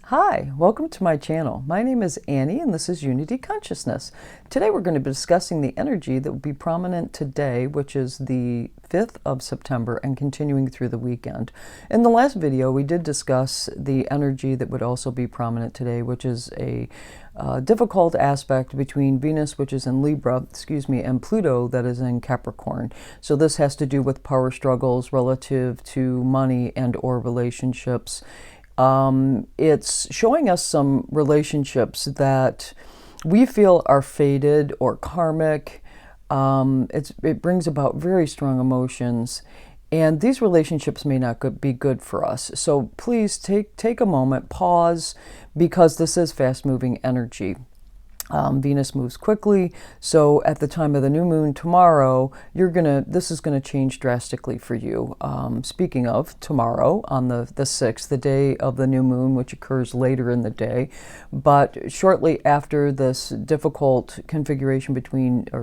Hi, welcome to my channel. My name is Annie and this is Unity Consciousness. Today we're going to be discussing the energy that will be prominent today, which is the 5th of September and continuing through the weekend. In the last video we did discuss the energy that would also be prominent today, which is a difficult aspect between Venus, which is in Libra, and Pluto that is in Capricorn. So this has to do with power struggles relative to money and or relationships. It's showing us some relationships that we feel are fated or karmic. It brings about very strong emotions, and these relationships may not be good for us. So please take a moment, pause, because this is fast-moving energy. Venus moves quickly, so at the time of the new moon tomorrow, this is gonna change drastically for you. Speaking of tomorrow, on the 6th, the day of the new moon, which occurs later in the day, but shortly after this difficult configuration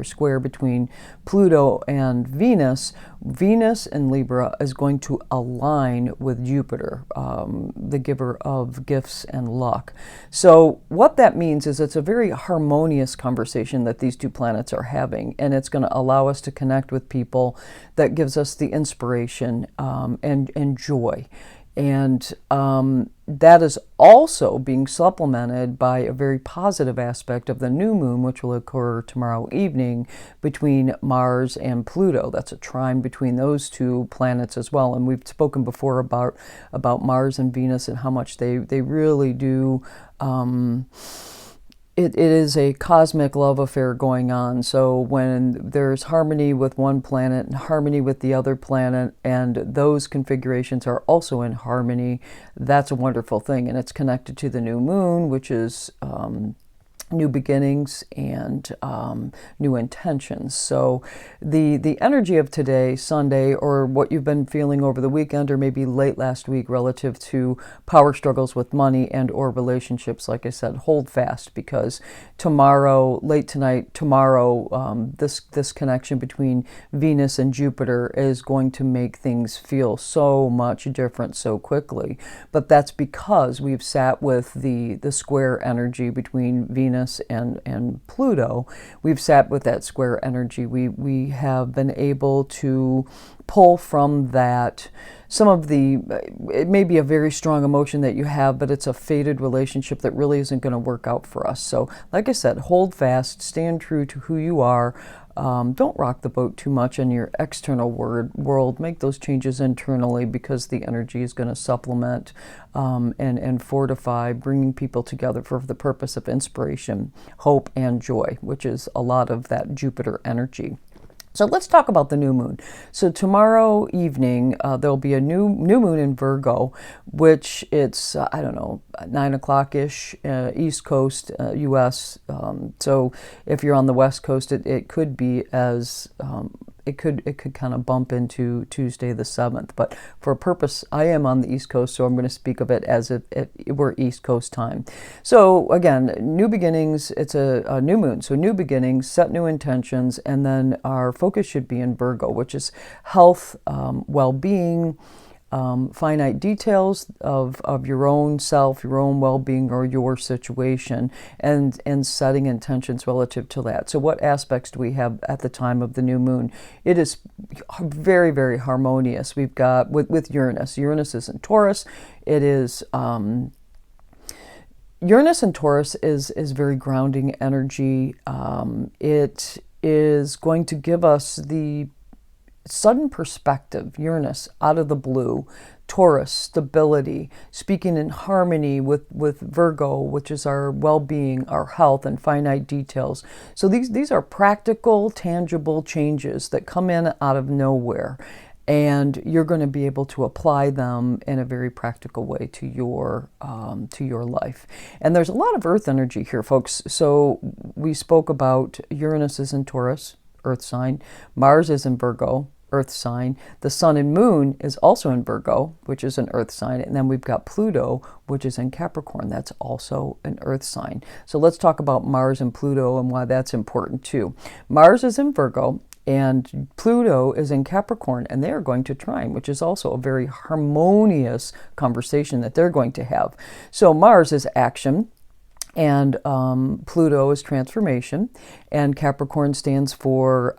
square between Pluto and Venus, Venus in Libra is going to align with Jupiter, the giver of gifts and luck. So what that means is it's a very harmonious conversation that these two planets are having, and it's going to allow us to connect with people that gives us the inspiration and joy. And that is also being supplemented by a very positive aspect of the new moon, which will occur tomorrow evening between Mars and Pluto. That's a trine between those two planets as well. And we've spoken before about Mars and Venus and how much they really do. It is a cosmic love affair going on. So when there's harmony with one planet and harmony with the other planet, and those configurations are also in harmony, that's a wonderful thing. And it's connected to the new moon, which is new beginnings and new intentions. So the energy of today, Sunday, or what you've been feeling over the weekend or maybe late last week relative to power struggles with money and or relationships, like I said, hold fast, because tomorrow, late tonight, tomorrow, this connection between Venus and Jupiter is going to make things feel so much different so quickly. But that's because we've sat with the square energy between Venus and Pluto. We've sat with that square energy. We have been able to pull from that some of it may be a very strong emotion that you have, but it's a fated relationship that really isn't going to work out for us. So like I said, hold fast, stand true to who you are. Don't rock the boat too much in your external world. Make those changes internally, because the energy is going to supplement and fortify, bringing people together for the purpose of inspiration, hope, and joy, which is a lot of that Jupiter energy. So let's talk about the new moon. So tomorrow evening, there'll be a new moon in Virgo, which it's, 9 o'clock-ish, East Coast, U.S. So if you're on the West Coast, it could be as... It could kind of bump into Tuesday the 7th, but for a purpose, I am on the East Coast, so I'm going to speak of it as if it were East Coast time. So again, new beginnings, it's a new moon, so new beginnings, set new intentions, and then our focus should be in Virgo, which is health, well-being, finite details of your own self, your own well-being, or your situation, and setting intentions relative to that. So what aspects do we have at the time of the new moon? It is very, very harmonious. We've got with Uranus. Uranus is in Taurus. It is... Uranus in Taurus is very grounding energy. It is going to give us the sudden perspective, Uranus, out of the blue, Taurus, stability, speaking in harmony with Virgo, which is our well-being, our health, and finite details. So these are practical, tangible changes that come in out of nowhere, and you're going to be able to apply them in a very practical way to your life. And there's a lot of earth energy here, folks. So we spoke about Uranus is in Taurus, earth sign. Mars is in Virgo, earth sign. The sun and moon is also in Virgo, which is an earth sign. And then we've got Pluto, which is in Capricorn. That's also an earth sign. So let's talk about Mars and Pluto and why that's important too. Mars is in Virgo. And Pluto is in Capricorn, and they are going to trine, which is also a very harmonious conversation that they're going to have. So Mars is action, and Pluto is transformation, and Capricorn stands for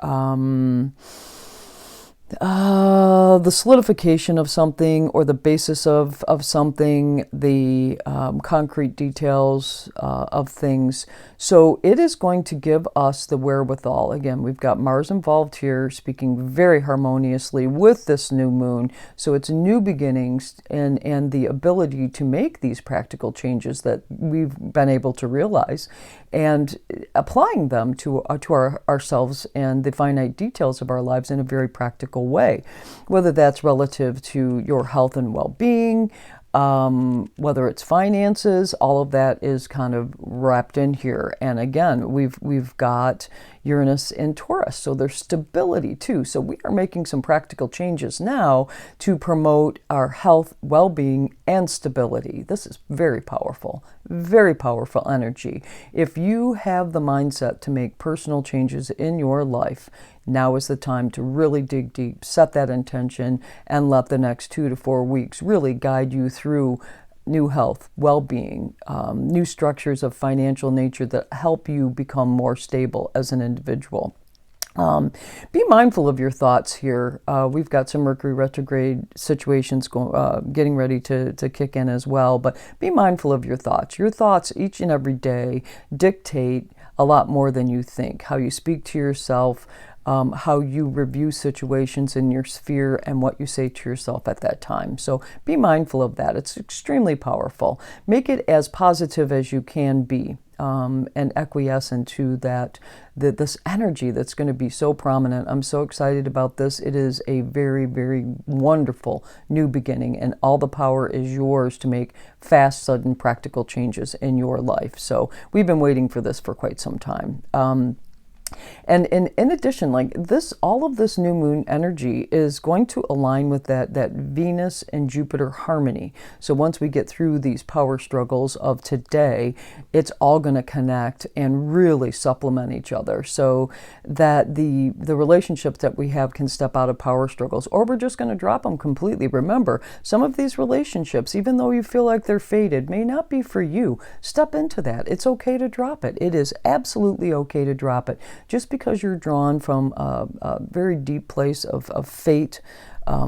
the solidification of something, or the basis of something, the concrete details of things. So it is going to give us the wherewithal. Again, we've got Mars involved here, speaking very harmoniously with this new moon. So it's new beginnings, and the ability to make these practical changes that we've been able to realize, and applying them to ourselves and the finite details of our lives in a very practical way, whether that's relative to your health and well-being, whether it's finances. All of that is kind of wrapped in here. And again, we've got Uranus in Taurus, so there's stability too. So we are making some practical changes now to promote our health, well-being, and stability. This is very powerful energy. If you have the mindset to make personal changes in your life, now is the time to really dig deep, set that intention, and let the next 2 to 4 weeks really guide you through new health, well-being, new structures of financial nature that help you become more stable as an individual. Be mindful of your thoughts here. We've got some Mercury retrograde situations getting ready to kick in as well, but be mindful of your thoughts. Your thoughts each and every day dictate a lot more than you think. How you speak to yourself, how you review situations in your sphere, and what you say to yourself at that time. So be mindful of that. It's extremely powerful. Make it as positive as you can be, and acquiescent to this energy that's going to be so prominent. I'm so excited about this. It is a very, very wonderful new beginning, and all the power is yours to make fast, sudden, practical changes in your life. So we've been waiting for this for quite some time. And in addition, like this, all of this new moon energy is going to align with that Venus and Jupiter harmony. So once we get through these power struggles of today, it's all going to connect and really supplement each other, so that the relationships that we have can step out of power struggles, or we're just going to drop them completely. Remember, some of these relationships, even though you feel like they're fated, may not be for you. Step into that. It's okay to drop it. It is absolutely okay to drop it. Just because you're drawn from a very deep place of fate,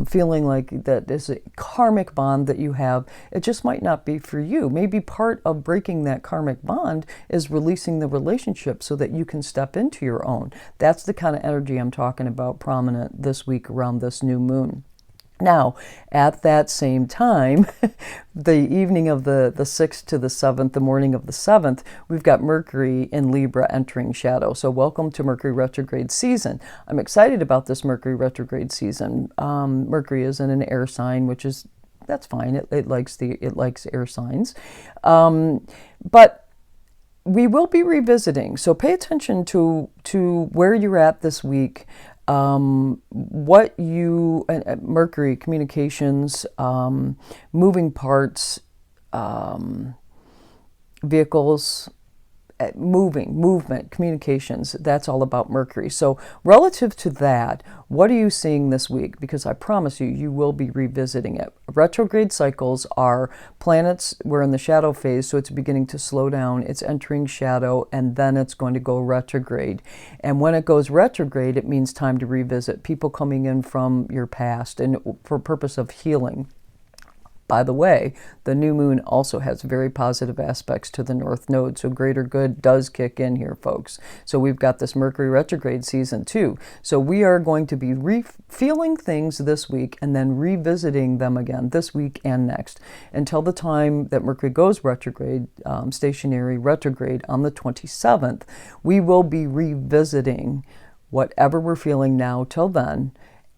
feeling like that is a karmic bond that you have, it just might not be for you. Maybe part of breaking that karmic bond is releasing the relationship so that you can step into your own. That's the kind of energy I'm talking about prominent this week around this new moon. Now, at that same time, the evening of the 6th to the 7th, the morning of the 7th, we've got Mercury in Libra entering shadow. So welcome to Mercury retrograde season. I'm excited about this Mercury retrograde season. Mercury is in an air sign, which is, that's fine. It likes air signs. But we will be revisiting. So pay attention to where you're at this week. What you, Mercury, communications, moving parts, vehicles, movement, communications, that's all about Mercury. So relative to that, what are you seeing this week? Because I promise you, you will be revisiting it. Retrograde cycles are planets, we're in the shadow phase, so it's beginning to slow down, it's entering shadow, and then it's going to go retrograde. And when it goes retrograde, it means time to revisit, people coming in from your past, and for purpose of healing. By the way, the new moon also has very positive aspects to the North Node, so greater good does kick in here, folks. So we've got this Mercury retrograde season too. So we are going to be feeling things this week and then revisiting them again this week and next until the time that Mercury goes retrograde, stationary retrograde on the 27th. We will be revisiting whatever we're feeling now till then.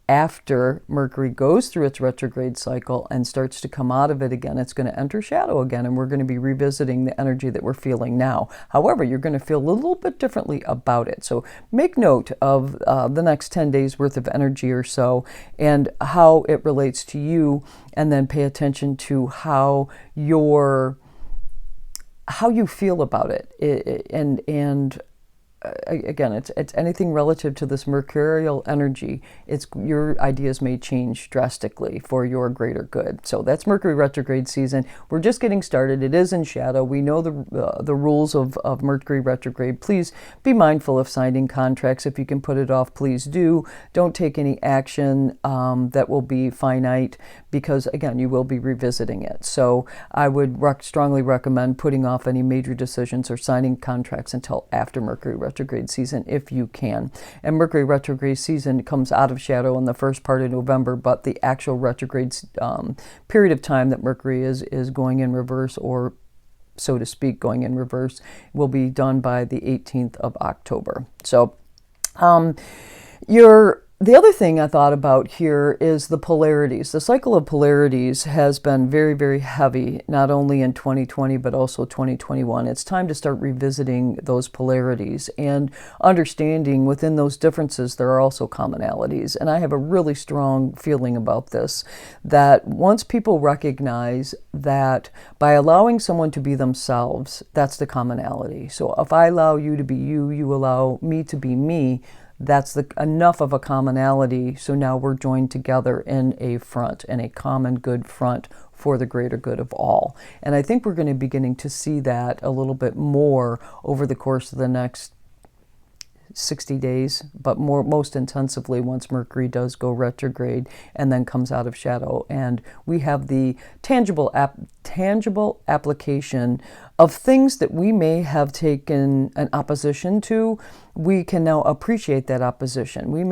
After Mercury goes through its retrograde cycle and starts to come out of it again, it's going to enter shadow again, and we're going to be revisiting the energy that we're feeling now. However, you're going to feel a little bit differently about it. So make note of the next 10 days worth of energy or so and how it relates to you, and then pay attention to how you feel about it, and again, it's anything relative to this mercurial energy. It's your ideas may change drastically for your greater good. So that's Mercury retrograde season. We're just getting started. It is in shadow. We know the rules of Mercury retrograde. Please be mindful of signing contracts. If you can put it off, please do. Don't take any action that will be finite, because again, you will be revisiting it. So I would strongly recommend putting off any major decisions or signing contracts until after Mercury retrograde season if you can. And Mercury retrograde season comes out of shadow in the first part of November, but the actual retrograde period of time that Mercury is going in reverse, or so to speak, going in reverse, will be done by the 18th of October. So the other thing I thought about here is the polarities. The cycle of polarities has been very, very heavy, not only in 2020, but also 2021. It's time to start revisiting those polarities and understanding within those differences there are also commonalities. And I have a really strong feeling about this, that once people recognize that by allowing someone to be themselves, that's the commonality. So if I allow you to be you, you allow me to be me, that's enough of a commonality. So now we're joined together in a front, in a common good front for the greater good of all. And I think we're going to be beginning to see that a little bit more over the course of the next 60 days, but most intensively once Mercury does go retrograde and then comes out of shadow. And we have the tangible application of things that we may have taken an opposition to. We can now appreciate that opposition. We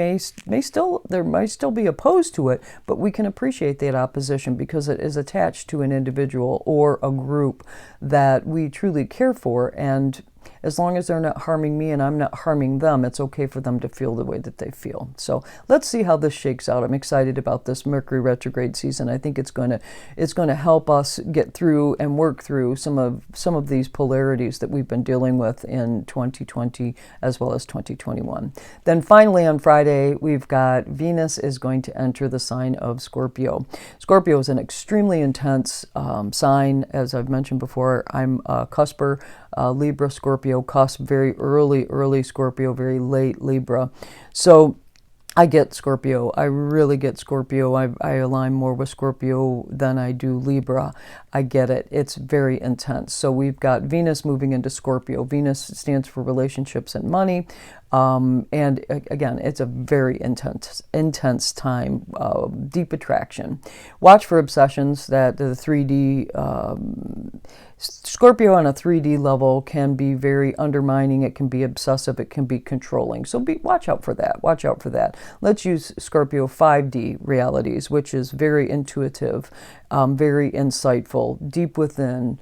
there might still be opposed to it, but we can appreciate that opposition because it is attached to an individual or a group that we truly care for. And as long as they're not harming me and I'm not harming them, it's okay for them to feel the way that they feel. So let's see how this shakes out. I'm excited about this Mercury retrograde season. I think it's going to help us get through and work through some of these polarities that we've been dealing with in 2020 as well as 2021. Then finally on Friday, we've got Venus is going to enter the sign of Scorpio. Scorpio is an extremely intense sign. As I've mentioned before, I'm a cusper, Libra, Scorpio cusp, very early Scorpio, very late Libra. So I get Scorpio. I really get Scorpio. I align more with Scorpio than I do Libra. I get it. It's very intense. So we've got Venus moving into Scorpio. Venus stands for relationships and money. And again, it's a very intense time, deep attraction. Watch for obsessions that the 3D, Scorpio on a 3D level can be very undermining. It can be obsessive. It can be controlling. So watch out for that. Watch out for that. Let's use Scorpio 5D realities, which is very intuitive, very insightful, deep within,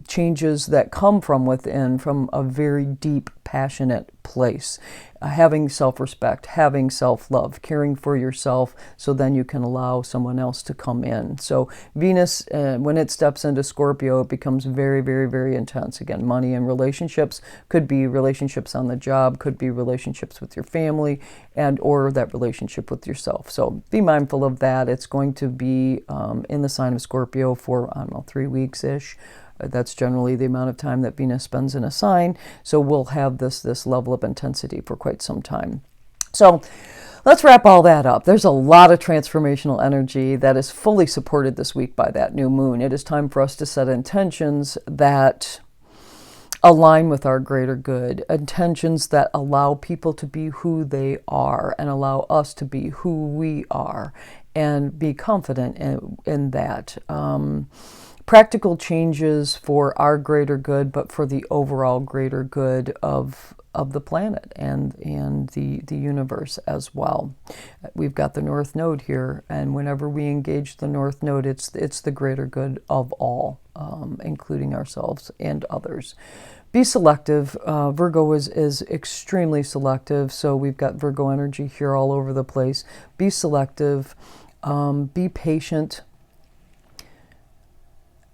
changes that come from within, from a very deep, passionate place. Having self-respect, having self-love, caring for yourself, so then you can allow someone else to come in. So Venus, when it steps into Scorpio, it becomes very, very, very intense. Again, money and relationships, could be relationships on the job, could be relationships with your family, and or that relationship with yourself. So be mindful of that. It's going to be in the sign of Scorpio for, 3 weeks-ish. That's generally the amount of time that Venus spends in a sign. So we'll have this level of intensity for quite some time. So let's wrap all that up. There's a lot of transformational energy that is fully supported this week by that new moon. It is time for us to set intentions that align with our greater good, intentions that allow people to be who they are and allow us to be who we are, and be confident in that. Practical changes for our greater good, but for the overall greater good of the planet and the universe as well. We've got the North Node here, and whenever we engage the North Node, it's the greater good of all, including ourselves and others. Be selective. Virgo is extremely selective, so we've got Virgo energy here all over the place. Be selective. Be patient.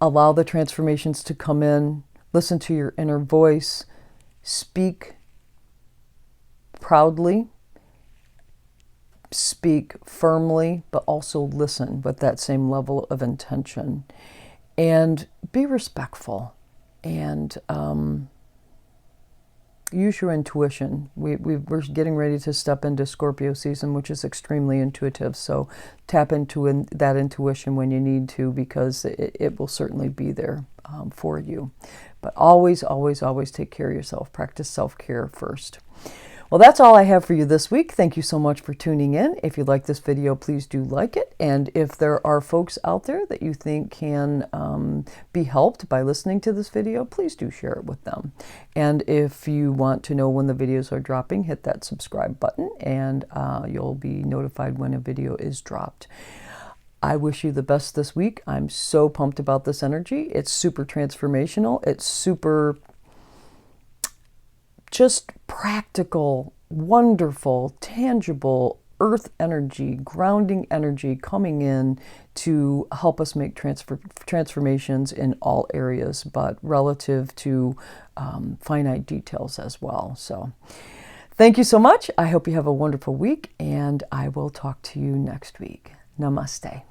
Allow the transformations to come in. Listen to your inner voice. Speak proudly. Speak firmly, but also listen with that same level of intention. And be respectful. And use your intuition. We're getting ready to step into Scorpio season, which is extremely intuitive. So tap into that intuition when you need to, because it will certainly be there for you. But always, always, always take care of yourself. Practice self-care first. Well, that's all I have for you this week. Thank you so much for tuning in. If you like this video, please do like it. And if there are folks out there that you think can be helped by listening to this video, please do share it with them. And if you want to know when the videos are dropping, hit that subscribe button and you'll be notified when a video is dropped. I wish you the best this week. I'm so pumped about this energy. It's super transformational. It's super just practical, wonderful, tangible earth energy, grounding energy coming in to help us make transformations in all areas, but relative to finite details as well. So thank you so much. I hope you have a wonderful week, and I will talk to you next week. Namaste.